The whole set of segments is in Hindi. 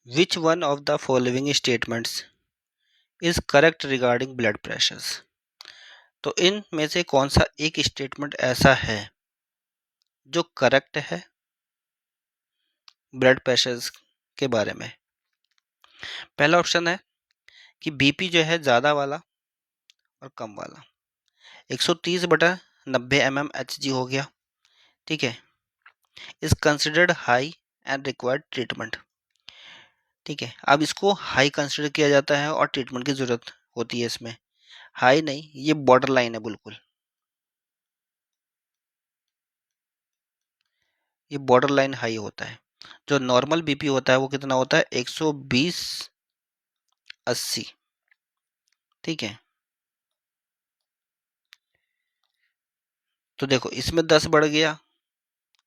Which one of the following statements is correct regarding blood pressures. तो इन में से कौन सा एक स्टेटमेंट ऐसा है जो करेक्ट है ब्लड प्रेशर्स के बारे में। पहला ऑप्शन है कि बीपी जो है ज़्यादा वाला और कम वाला 130/90 mmHg हो गया, ठीक है, is considered high and required treatment. ठीक है, अब इसको हाई कंसिडर किया जाता है और ट्रीटमेंट की ज़रूरत होती है इसमें। हाई नहीं, ये बॉर्डर लाइन है बिल्कुल, ये बॉर्डर लाइन हाई होता है। जो नॉर्मल बीपी होता है वो कितना होता है 120/80, ठीक है। तो देखो इसमें 10 बढ़ गया,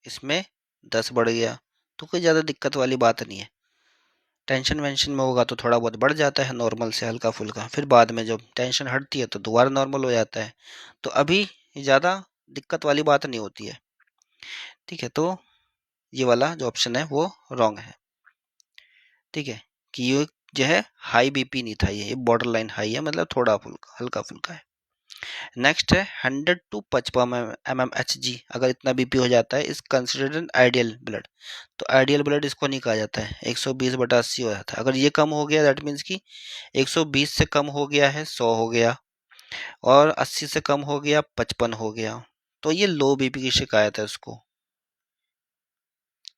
इसमें 10 बढ़ गया, तो कोई ज़्यादा दिक्कत वाली बात नहीं है। टेंशन वेंशन में होगा तो थोड़ा बहुत बढ़ जाता है नॉर्मल से हल्का फुल्का, फिर बाद में जब टेंशन हटती है तो दोबारा नॉर्मल हो जाता है। तो अभी ज़्यादा दिक्कत वाली बात नहीं होती है, ठीक है। तो ये वाला जो ऑप्शन है वो रॉन्ग है, ठीक है, कि ये जो है हाई बीपी नहीं था, ये बॉर्डर लाइन हाई है, मतलब थोड़ा फुल्का हल्का फुल्का है। नेक्स्ट है 100 to 55 mmHg, अगर इतना बीपी हो जाता है इस कंसिडर्ड एन आइडियल ब्लड। तो आइडियल ब्लड इसको नहीं कहा जाता है, 120/80 हो जाता है। अगर ये कम हो गया दैट मीन्स कि 120 से कम हो गया है 100 हो गया, और 80 से कम हो गया 55 हो गया, तो ये लो बीपी की शिकायत है उसको,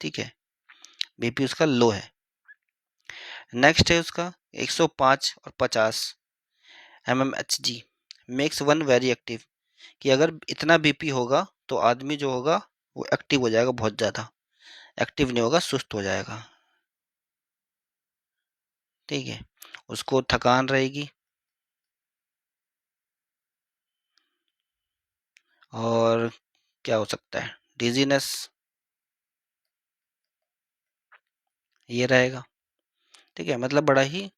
ठीक है, बीपी उसका लो है। नेक्स्ट है उसका 105 और 50 mmHg makes one very active, कि अगर इतना बीपी होगा तो आदमी जो होगा वो एक्टिव हो जाएगा, बहुत ज़्यादा एक्टिव नहीं होगा, सुस्त हो जाएगा, ठीक है, उसको थकान रहेगी और क्या हो सकता है डिजीनेस, ये रहेगा, ठीक है, मतलब बड़ा ही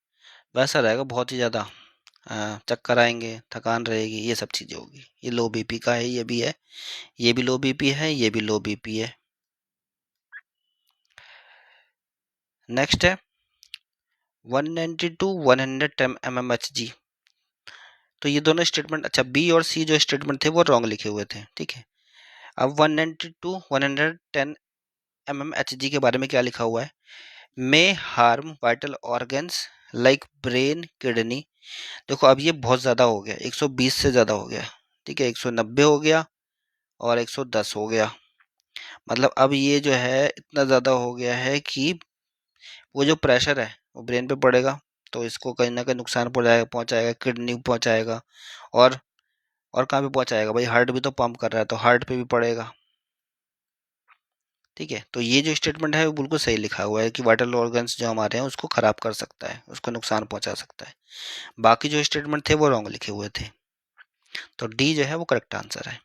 वैसा रहेगा, बहुत ही ज़्यादा चक्कर आएंगे, थकान रहेगी, ये सब चीज़ें होगी। ये लो बीपी का है, ये भी है, ये भी लो बीपी है, ये भी लो बीपी है। नेक्स्ट है 190 to 110 mmHg। तो ये दोनों स्टेटमेंट, अच्छा बी और सी जो स्टेटमेंट थे वो रॉन्ग लिखे हुए थे, ठीक है। अब 190 to 110 mmHg के बारे में क्या लिखा हुआ है, may harm vital organs like brain kidney. देखो अब ये बहुत ज़्यादा हो गया, 120 से ज़्यादा हो गया, ठीक है, 190 हो गया और 110 हो गया, मतलब अब ये जो है इतना ज़्यादा हो गया है कि वो जो प्रेशर है वो ब्रेन पे पड़ेगा, तो इसको कहीं ना कहीं नुकसान पहुंचाएगा, किडनी पहुंचाएगा, और और कहाँ पे पहुंचाएगा भाई, हार्ट भी तो पंप कर रहा है तो हार्ट पे भी पड़ेगा, ठीक है। तो ये जो स्टेटमेंट है वो बिल्कुल सही लिखा हुआ है कि वाइटल ऑर्गन्स जो हमारे हैं उसको खराब कर सकता है, उसको नुकसान पहुंचा सकता है। बाकी जो स्टेटमेंट थे वो रॉन्ग लिखे हुए थे, तो डी जो है वो करेक्ट आंसर है।